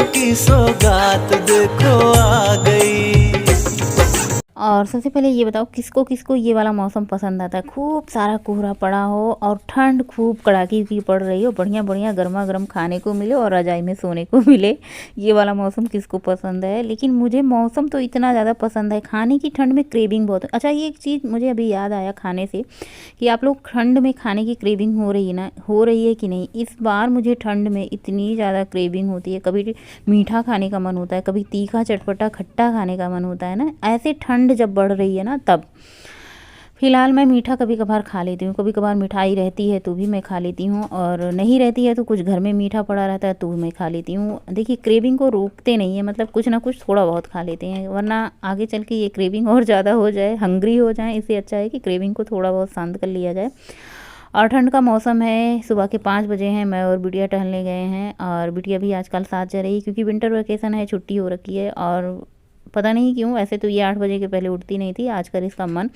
की सौगात देखो आ गई। और सबसे पहले ये बताओ किसको किसको ये वाला मौसम पसंद आता है, खूब सारा कोहरा पड़ा हो और ठंड खूब कड़ाकी की पड़ रही हो, बढ़िया बढ़िया गर्मा गर्म खाने को मिले और रजाई में सोने को मिले। ये वाला मौसम किसको पसंद है? लेकिन मुझे मौसम तो इतना ज़्यादा पसंद है, खाने की ठंड में क्रेविंग बहुत है। अच्छा, ये एक चीज़ मुझे अभी याद आया खाने से कि आप लोग ठंड में खाने की क्रेविंग हो रही है ना, हो रही है कि नहीं? इस बार मुझे ठंड में इतनी ज़्यादा क्रेविंग होती है, कभी मीठा खाने का मन होता है, कभी तीखा चटपटा खट्टा खाने का मन होता है ना, ऐसे ठंड जब बढ़ रही है ना तब। फिलहाल मैं मीठा कभी कभार खा लेती हूँ, कभी कभार मिठाई रहती है तो भी मैं खा लेती हूँ, और नहीं रहती है तो कुछ घर में मीठा पड़ा रहता है तो मैं खा लेती हूँ। देखिए, क्रेविंग को रोकते नहीं है, मतलब कुछ ना कुछ थोड़ा बहुत खा लेते हैं, वरना आगे चल के ये क्रेविंग और ज़्यादा हो जाए, हंग्री हो जाए। इससे अच्छा है कि क्रेविंग को थोड़ा बहुत शांत कर लिया जाए। और ठंड का मौसम है, सुबह के 5 बजे हैं, मैं और बिटिया टहलने गए हैं, और बिटिया भी आजकल साथ जा रही है क्योंकि विंटर वेकेशन है, छुट्टी हो रखी है। और पता नहीं क्यों, ऐसे तो ये 8 बजे के पहले उठती नहीं थी, आजकल इसका मन,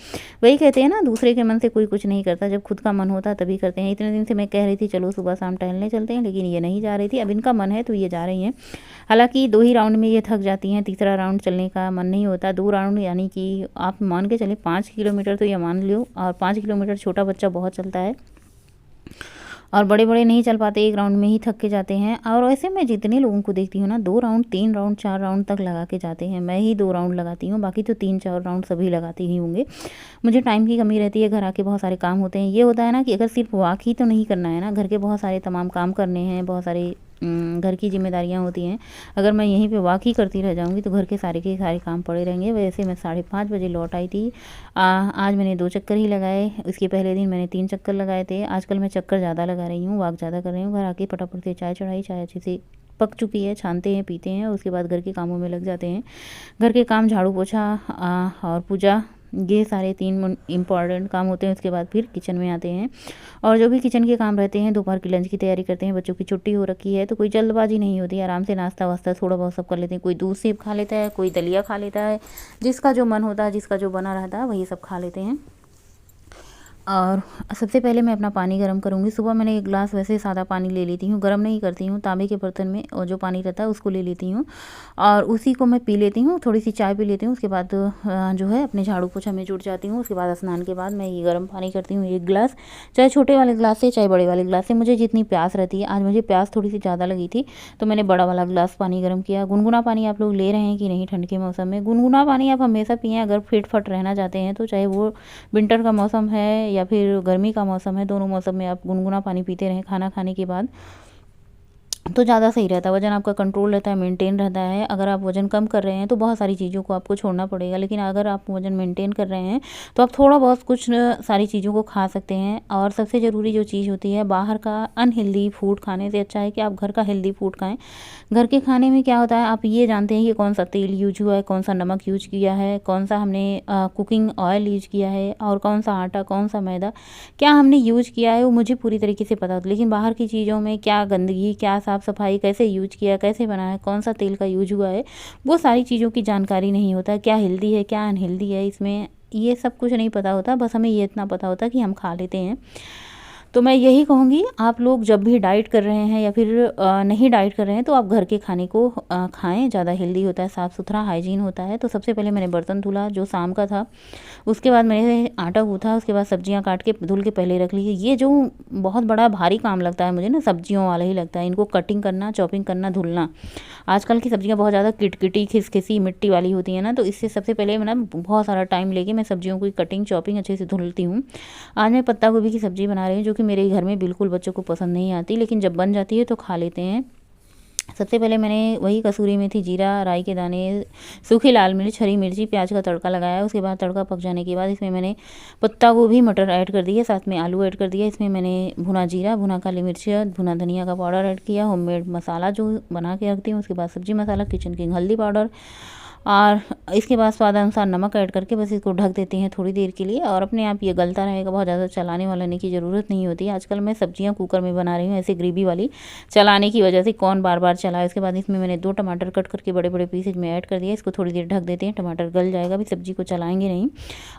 वही कहते हैं ना, दूसरे के मन से कोई कुछ नहीं करता, जब खुद का मन होता है तभी करते हैं। इतने दिन से मैं कह रही थी चलो सुबह शाम टहलने चलते हैं, लेकिन ये नहीं जा रही थी। अब इनका मन है तो ये जा रही हैं। हालांकि 2 ही राउंड में ये थक जाती हैं, तीसरा राउंड चलने का मन नहीं होता। 2 राउंड यानी कि आप मान के चले 5 किलोमीटर तो ये मान लो, और 5 किलोमीटर छोटा बच्चा बहुत चलता है, और बड़े बड़े नहीं चल पाते, एक राउंड में ही थक के जाते हैं। और ऐसे मैं जितने लोगों को देखती हूँ ना, 2 राउंड 3 राउंड 4 राउंड तक लगा के जाते हैं, मैं ही 2 राउंड लगाती हूँ, बाकी तो 3-4 राउंड सभी लगाते ही होंगे। मुझे टाइम की कमी रहती है, घर आके बहुत सारे काम होते हैं। ये होता है ना कि अगर सिर्फ वॉक ही तो नहीं करना है ना, घर के बहुत सारे तमाम काम करने हैं, बहुत सारे घर की जिम्मेदारियां होती हैं। अगर मैं यहीं पे वॉक ही करती रह जाऊंगी तो घर के सारे काम पड़े रहेंगे। वैसे मैं 5:30 बजे लौट आई थी। आज मैंने 2 चक्कर ही लगाए, इसके पहले दिन मैंने 3 चक्कर लगाए थे। आजकल मैं चक्कर ज़्यादा लगा रही हूँ, वॉक ज़्यादा कर रही हूँ। घर आके फटाफट से चाय चढ़ाई, चाय अच्छे से पक चुकी है, छानते हैं पीते हैं, उसके बाद घर के कामों में लग जाते हैं। घर के काम, झाड़ू पोछा और पूजा, ये सारे 3 इम्पॉर्टेंट काम होते हैं। उसके बाद फिर किचन में आते हैं, और जो भी किचन के काम रहते हैं, दोपहर की लंच की तैयारी करते हैं। बच्चों की छुट्टी हो रखी है तो कोई जल्दबाजी नहीं होती, आराम से नाश्ता वास्ता थोड़ा बहुत सब कर लेते हैं। कोई दूध सेब खा लेता है, कोई दलिया खा लेता है, जिसका जो मन होता है, जिसका जो बना रहता है वही सब खा लेते हैं। और सबसे पहले मैं अपना पानी गर्म करूँगी। सुबह मैंने 1 गिलास वैसे सादा पानी ले लेती हूँ, गर्म नहीं करती हूँ, तांबे के बर्तन में, और जो पानी रहता है उसको ले लेती हूँ, और उसी को मैं पी लेती हूँ। थोड़ी सी चाय पी लेती हूँ, उसके बाद जो है अपने झाड़ू पोछा में जुट जाती हूँ। उसके बाद स्नान के बाद मैं ये गर्म पानी करती हूँ 1 गिलास, चाहे छोटे वाले गिलास से चाहे बड़े वाले गिलास से, मुझे जितनी प्यास रहती है। आज मुझे प्यास थोड़ी सी ज़्यादा लगी थी तो मैंने बड़ा वाला गिलास पानी गर्म किया। गुनगुना पानी आप लोग ले रहे हैं कि नहीं ठंड के मौसम में? गुनगुना पानी आप हमेशा पिएँ अगर फिट फट रहना चाहते हैं तो, चाहे वो विंटर का मौसम है या फिर गर्मी का मौसम है, दोनों मौसम में आप गुनगुना पानी पीते रहें खाना खाने के बाद, तो ज़्यादा सही रहता है। वज़न आपका कंट्रोल रहता है, मेंटेन रहता है। अगर आप वज़न कम कर रहे हैं तो बहुत सारी चीज़ों को आपको छोड़ना पड़ेगा, लेकिन अगर आप वज़न मेंटेन कर रहे हैं तो आप थोड़ा बहुत कुछ सारी चीज़ों को खा सकते हैं। और सबसे ज़रूरी जो चीज़ होती है, बाहर का अनहेल्दी फूड खाने से अच्छा है कि आप घर का हेल्दी फूड खाएँ। घर के खाने में क्या होता है, आप ये जानते हैं कि कौन सा तेल यूज हुआ है, कौन सा नमक यूज किया है, कौन सा हमने कुकिंग ऑयल यूज किया है, और कौन सा आटा, कौन सा मैदा क्या हमने यूज किया है, वो मुझे पूरी तरीके से पता होता है। लेकिन बाहर की चीज़ों में क्या गंदगी, क्या साफ़ सफाई, कैसे यूज किया, कैसे बना है, कौन सा तेल का यूज हुआ है, वो सारी चीज़ों की जानकारी नहीं होता। क्या हेल्दी है, क्या अनहेल्दी है, इसमें ये सब कुछ नहीं पता होता। बस हमें ये इतना पता होता कि हम खा लेते हैं। तो मैं यही कहूँगी, आप लोग जब भी डाइट कर रहे हैं या फिर नहीं डाइट कर रहे हैं तो आप घर के खाने को खाएं, ज़्यादा हेल्दी होता है, साफ़ सुथरा हाइजीन होता है। तो सबसे पहले मैंने बर्तन धुला जो शाम का था, उसके बाद मैंने आटा गूँथा, उसके बाद सब्जियां काट के धुल के पहले रख ली। ये जो बहुत बड़ा भारी काम लगता है मुझे ना, सब्जियों वाला ही लगता है, इनको कटिंग करना, चॉपिंग करना, धुलना। आजकल की सब्जियां बहुत ज़्यादा किटकिटी, खिसखिसी, मिट्टी वाली होती हैं ना, तो इससे सबसे पहले मैं ना बहुत सारा टाइम लेके मैं सब्जियों की कटिंग चॉपिंग अच्छे से धुलती हूँ। आज मैं पत्ता गोभी की सब्ज़ी बना रही हूँ, जो कि मेरे घर में बिल्कुल बच्चों को पसंद नहीं आती, लेकिन जब बन जाती है तो खा लेते हैं। सबसे पहले मैंने वही कसूरी मेथी, जीरा, राई के दाने, सूखी लाल मिर्च, हरी मिर्ची, प्याज का तड़का लगाया। उसके बाद तड़का पक जाने के बाद इसमें मैंने पत्ता गोभी, मटर ऐड कर दिए, साथ में आलू ऐड कर दिया। इसमें मैंने भुना जीरा, भुना काली मिर्च, भुना धनिया का पाउडर ऐड किया, होममेड मसाला जो बना के रखती हूँ। उसके बाद सब्जी मसाला, किचन किंग हल्दी पाउडर, और इसके बाद स्वाद अनुसार नमक ऐड करके बस इसको ढक देते हैं थोड़ी देर के लिए, और अपने आप ये गलता रहेगा। बहुत ज़्यादा चलाने वालाने की ज़रूरत नहीं होती। आजकल मैं सब्जियां कुकर में बना रही हूँ ऐसे ग्रेवी वाली, चलाने की वजह से कौन बार बार चलाए। उसके बाद इसमें मैंने 2 टमाटर कट करके बड़े बड़े पीसेज में ऐड कर दिया। इसको थोड़ी देर ढक देते हैं, टमाटर गल जाएगा, अभी सब्जी को चलाएंगे नहीं।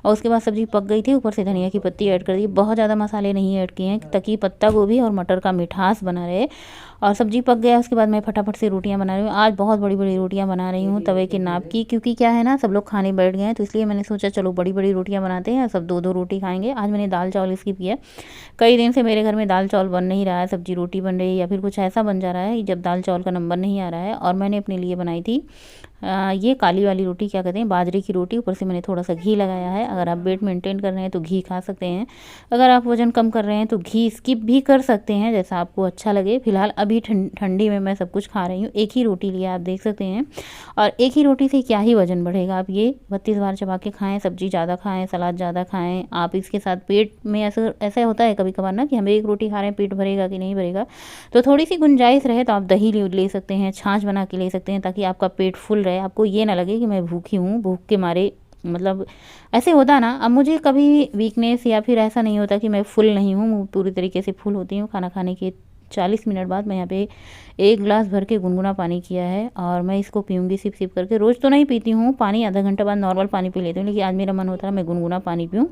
और उसके बाद सब्जी पक गई थी, ऊपर से धनिया की पत्ती ऐड कर दी। बहुत ज़्यादा मसाले नहीं ऐड किए हैं ताकि पत्ता गोभी और मटर का मिठास बना रहे। और सब्जी पक गया उसके बाद मैं फटाफट से रोटियां बना रही हूँ। आज बहुत बड़ी बड़ी रोटियां बना रही हूँ तवे के नाप की, क्योंकि क्या है ना सब लोग खाने बैठ गए हैं, तो इसलिए मैंने सोचा चलो बड़ी बड़ी रोटियां बनाते हैं, सब दो दो रोटी खाएंगे। आज मैंने दाल चावल स्किप किया। कई दिन से मेरे घर में दाल चावल बन नहीं रहा है, सब्जी रोटी बन रही है या फिर कुछ ऐसा बन जा रहा है जब दाल चावल का नंबर नहीं आ रहा है। और मैंने अपने लिए बनाई थी ये काली वाली रोटी, क्या कहते हैं, बाजरे की रोटी। ऊपर से मैंने थोड़ा सा घी लगाया है। अगर आप वेट मेंटेन कर रहे हैं तो घी खा सकते हैं, अगर आप वजन कम कर रहे हैं तो घी स्किप भी कर सकते हैं, जैसा आपको अच्छा लगे। फिलहाल अभी ठंडी में मैं सब कुछ खा रही हूँ। एक ही रोटी लिया, आप देख सकते हैं, और एक ही रोटी से क्या ही वजन बढ़ेगा। आप ये 32 बार चबा के खाएँ, सब्जी ज़्यादा खाएँ, सलाद ज़्यादा खाएँ। आप इसके साथ पेट में ऐसा होता है कभी कभार ना कि हम एक रोटी खा रहे हैं, पेट भरेगा कि नहीं भरेगा, तो थोड़ी सी गुंजाइश रहे तो आप दही ले सकते हैं, छाछ बना के ले सकते हैं, ताकि आपका पेट फुल रहे, आपको ये ना लगे कि मैं भूखी हूँ, भूख के मारे मतलब ऐसे होता ना। अब मुझे कभी वीकनेस या फिर ऐसा नहीं होता कि मैं फुल नहीं हूँ, पूरी तरीके से फुल होती हूँ। खाना खाने के 40 मिनट बाद मैं यहाँ पे 1 गिलास भर के गुनगुना पानी किया है और मैं इसको पीऊँगी सिप सिप करके। रोज़ तो नहीं पीती हूँ पानी, आधा घंटा बाद नॉर्मल पानी पी लेती हूँ, लेकिन आज मेरा मन होता है मैं गुनगुना पानी पीऊँ।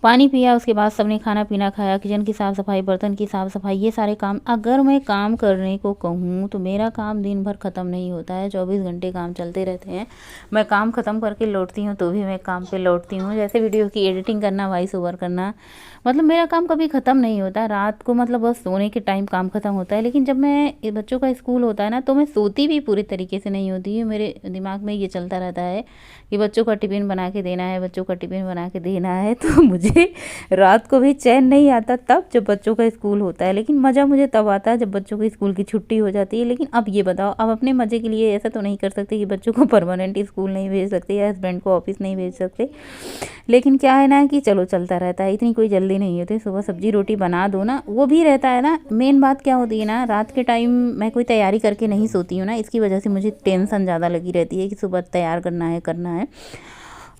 पानी पिया, उसके बाद सबने खाना पीना खाया, किचन की साफ़ सफाई, बर्तन की साफ़ सफाई, ये सारे काम। अगर मैं काम करने को कहूँ तो मेरा काम दिन भर ख़त्म नहीं होता है, 24 घंटे काम चलते रहते हैं। मैं काम ख़त्म करके लौटती हूँ तो भी मैं काम पे लौटती हूँ, जैसे वीडियो की एडिटिंग करना, वॉइस ओवर करना, मतलब मेरा काम कभी ख़त्म नहीं होता। रात को मतलब बस सोने के टाइम काम ख़त्म होता है, लेकिन जब मैं बच्चों का स्कूल होता है ना तो मैं सोती भी पूरी तरीके से नहीं होती है। मेरे दिमाग में ये चलता रहता है कि बच्चों का टिफ़िन बना के देना है, बच्चों का टिफ़िन बना के देना है, तो मुझे रात को भी चैन नहीं आता तब जब बच्चों का स्कूल होता है। लेकिन मज़ा मुझे तब आता है जब बच्चों के स्कूल की छुट्टी हो जाती है। लेकिन अब ये बताओ, अब अपने मज़े के लिए ऐसा तो नहीं कर सकते कि बच्चों को परमानेंट स्कूल नहीं भेज सकते या हस्बैंड को ऑफिस नहीं भेज सकते। लेकिन क्या है ना कि चलो चलता रहता है, इतनी कोई जल्दी नहीं होती। सुबह सब्जी रोटी बना दो ना, वो भी रहता है ना। मेन बात क्या होती है ना, रात के टाइम मैं कोई तैयारी करके नहीं सोती हूँ ना, इसकी वजह से मुझे टेंशन ज़्यादा लगी रहती है कि सुबह तैयार करना है।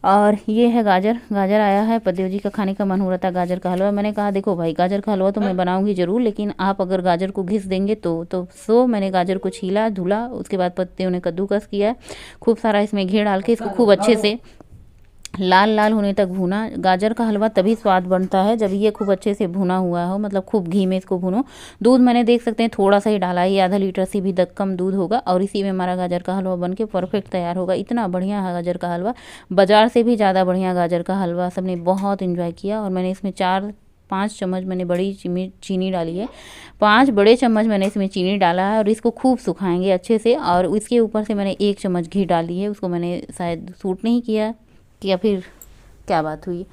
और ये है गाजर आया है, पतिदेव जी का खाने का मन हो रहा था गाजर का हलवा। मैंने कहा देखो भाई, गाजर का हलवा तो मैं बनाऊंगी ज़रूर, लेकिन आप अगर गाजर को घिस देंगे तो मैंने गाजर को छीला धुला, उसके बाद पत्तियों ने कद्दूकस किया, खूब सारा इसमें घी डाल के इसको खूब अच्छे से लाल लाल होने तक भूना। गाजर का हलवा तभी स्वाद बनता है जब ये खूब अच्छे से भुना हुआ हो, मतलब खूब घी में इसको भूनो। दूध मैंने देख सकते हैं थोड़ा सा ही डाला है, ये आधा लीटर से भी कम दूध होगा, और इसी में हमारा गाजर का हलवा बन के परफेक्ट तैयार होगा। इतना बढ़िया है गाजर का हलवा, बाज़ार से भी ज़्यादा बढ़िया गाजर का हलवा। सबने बहुत इन्जॉय किया। और मैंने इसमें 4-5 चम्मच मैंने बड़ी चीनी डाली है, 5 बड़े चम्मच मैंने इसमें चीनी डाला है, और इसको खूब सुखाएंगे अच्छे से। और इसके ऊपर से मैंने 1 चम्मच घी डाली है, उसको मैंने शायद सूट नहीं किया या फिर क्या बात हुई।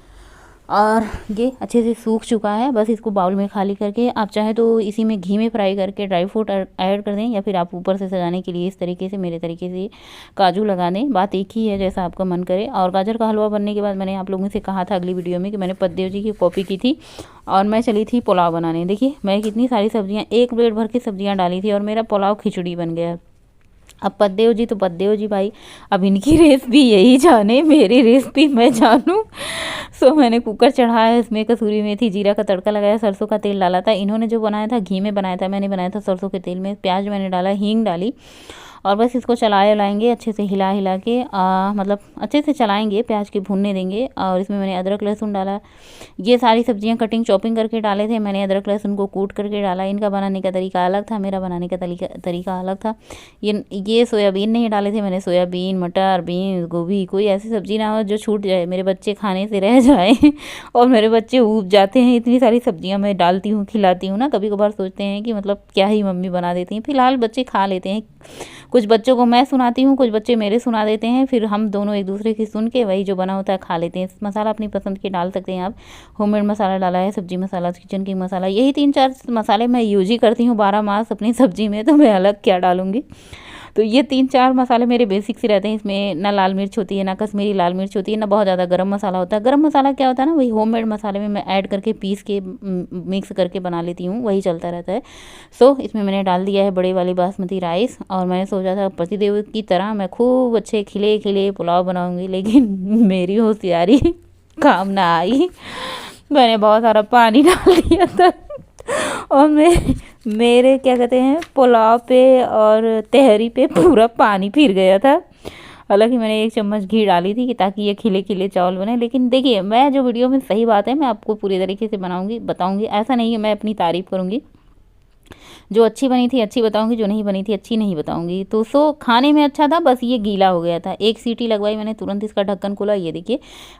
और ये अच्छे से सूख चुका है, बस इसको बाउल में खाली करके आप चाहे तो इसी में घी में फ्राई करके ड्राई फ्रूट ऐड कर दें, या फिर आप ऊपर से सजाने के लिए इस तरीके से मेरे तरीके से काजू लगा दें। बात एक ही है, जैसा आपका मन करे। और गाजर का हलवा बनने के बाद मैंने आप लोगों से कहा था अगली वीडियो में कि मैंने पतिदेव जी की कॉपी की थी और मैं चली थी पुलाव बनाने। देखिए मैं कितनी सारी सब्जियाँ, 1 प्लेट भर की सब्जियाँ डाली थी और मेरा पुलाव खिचड़ी बन गया। अब पतिदेव जी तो पतिदेव जी भाई, अब इनकी रेसिपी यही जाने, मेरी रेसिपी मैं जानूँ। सो मैंने कुकर चढ़ाया, इसमें कसूरी मेथी जीरा का तड़का लगाया, सरसों का तेल डाला था। इन्होंने जो बनाया था घी में बनाया था, मैंने बनाया था सरसों के तेल में। प्याज मैंने डाला, हींग डाली, और बस इसको चलाएंगे अच्छे से, हिला के मतलब अच्छे से चलाएंगे, प्याज के भूनने देंगे। और इसमें मैंने अदरक लहसुन डाला। ये सारी सब्जियां कटिंग चॉपिंग करके डाले थे, मैंने अदरक लहसुन को कूट करके डाला। इनका बनाने का तरीका अलग था, मेरा बनाने का तरीका अलग था। ये सोयाबीन नहीं डाले थे मैंने, सोयाबीन, मटर, बीन्स, गोभी, कोई ऐसी सब्जी ना हो जो छूट जाए, मेरे बच्चे खाने से रह जाए और मेरे बच्चे ऊब जाते हैं। इतनी सारी सब्जियां मैं डालती हूँ, खिलाती हूँ ना, कभी कभार सोचते हैं कि मतलब क्या ही मम्मी बना देती हैं। फिलहाल बच्चे खा लेते हैं, कुछ बच्चों को मैं सुनाती हूँ, कुछ बच्चे मेरे सुना देते हैं, फिर हम दोनों एक दूसरे की सुन के वही जो बना होता है खा लेते हैं। मसाला अपनी पसंद के डाल सकते हैं आप, होममेड मसाला डाला है, सब्जी मसाला, किचन किंग मसाला, यही 3-4 मसाले मैं यूज ही करती हूँ 12 मास अपनी सब्जी में, तो मैं अलग क्या डालूँगी। तो ये 3-4 मसाले मेरे बेसिक से रहते हैं। इसमें ना लाल मिर्च होती है, ना कश्मीरी लाल मिर्च होती है, ना बहुत ज़्यादा गरम मसाला होता है। गरम मसाला क्या होता है ना, वही होममेड मसाले में मैं ऐड करके पीस के मिक्स करके बना लेती हूँ, वही चलता रहता है। सो इसमें मैंने डाल दिया है बड़े वाली बासमती राइस, और मैंने सोचा था पतिदेव की तरह मैं खूब अच्छे खिले खिले पुलाव बनाऊँगी, लेकिन मेरी होशियारी काम ना आई। मैंने बहुत सारा पानी डाल दिया था और मेरे क्या कहते हैं पुलाव पे और तहरी पे पूरा पानी फिर गया था। हालांकि मैंने 1 चम्मच घी डाली थी कि ताकि ये खिले खिले चावल बने। लेकिन देखिए, मैं जो वीडियो में सही बात है मैं आपको पूरी तरीके से बताऊंगी। ऐसा नहीं है मैं अपनी तारीफ करूंगी। जो अच्छी बनी थी अच्छी बताऊंगी, जो नहीं बनी थी अच्छी नहीं बताऊंगी। तो खाने में अच्छा था, बस ये गीला हो गया था। एक सीटी लगवाई मैंने, तुरंत इसका ढक्कन खोला, ये देखिए,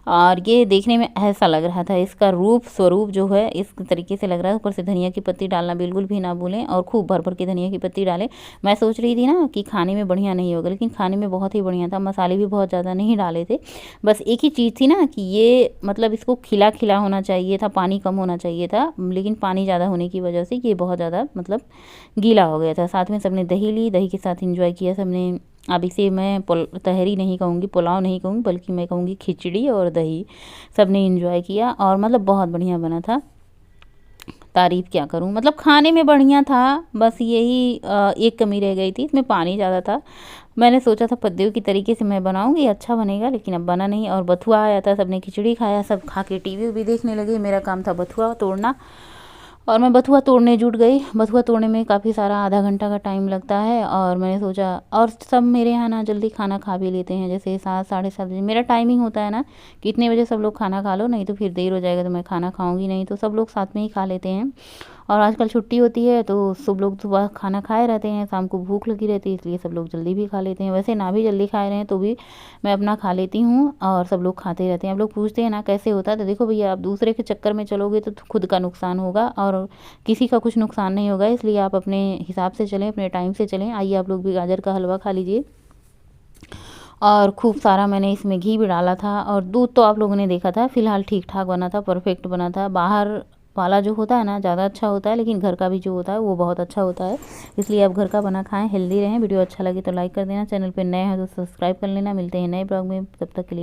और ये देखने में ऐसा लग रहा था। इसका रूप स्वरूप जो है इस तरीके से लग रहा है। ऊपर से धनिया की पत्ती डालना बिल्कुल भी ना भूलें, और खूब भर भर के धनिया की पत्ती डालें। मैं सोच रही थी ना कि खाने में बढ़िया नहीं होगा, लेकिन खाने में बहुत ही बढ़िया था। मसाले भी बहुत ज़्यादा नहीं डाले थे। बस एक ही चीज़ थी ना कि ये मतलब इसको खिला खिला होना चाहिए था, पानी कम होना चाहिए था, लेकिन पानी ज़्यादा होने की वजह से ये बहुत ज़्यादा मतलब गीला हो गया था। साथ में सबने दही ली, दही के साथ एंजॉय किया सबने। अब इसे मैं तहरी नहीं कहूँगी, पुलाव नहीं कहूँगी, बल्कि मैं कहूँगी खिचड़ी और दही। सबने एंजॉय किया और मतलब बहुत बढ़िया बना था। तारीफ़ क्या करूं, मतलब खाने में बढ़िया था। बस यही एक कमी रह गई थी, इसमें पानी ज़्यादा था। मैंने सोचा था पद्दू की तरीके से मैं बनाऊंगी, अच्छा बनेगा, लेकिन अब बना नहीं। और बथुआ आया था, सबने खिचड़ी खाया, सब खा के टीवी भी देखने लगे। मेरा काम था बथुआ तोड़ना, और मैं बथुआ तोड़ने जुट गई। बथुआ तोड़ने में काफ़ी सारा आधा घंटा का टाइम लगता है। और मैंने सोचा, और सब मेरे यहाँ ना जल्दी खाना खा भी लेते हैं, जैसे 7 साढ़े 7 बजे मेरा टाइमिंग होता है ना कि इतने बजे सब लोग खाना खा लो, नहीं तो फिर देर हो जाएगा तो मैं खाना खाऊंगी नहीं। तो सब लोग साथ में ही खा लेते हैं। और आजकल छुट्टी होती है तो सब लोग सुबह खाना खाए रहते हैं, शाम को भूख लगी रहती है, इसलिए सब लोग जल्दी भी खा लेते हैं। वैसे ना भी जल्दी खाए रहे हैं तो भी मैं अपना खा लेती हूँ, और सब लोग खाते रहते हैं। अब लोग पूछते हैं ना कैसे होता है, तो देखो भैया, आप दूसरे के चक्कर में चलोगे तो खुद का नुकसान होगा और किसी का कुछ नुकसान नहीं होगा। इसलिए आप अपने हिसाब से चलें, अपने टाइम से चलें। आइए आप लोग भी गाजर का हलवा खा लीजिए। और खूब सारा मैंने इसमें घी भी डाला था, और दूध तो आप लोगों ने देखा था, फिलहाल ठीक ठाक बना था, परफेक्ट बना था। बाहर वाला जो होता है ना ज़्यादा अच्छा होता है, लेकिन घर का भी जो होता है वो बहुत अच्छा होता है। इसलिए आप घर का बना खाएं, हेल्दी रहें। वीडियो अच्छा लगे तो लाइक कर देना, चैनल पर नए हैं तो सब्सक्राइब कर लेना। मिलते हैं नए ब्लॉग में, तब तक के लिए।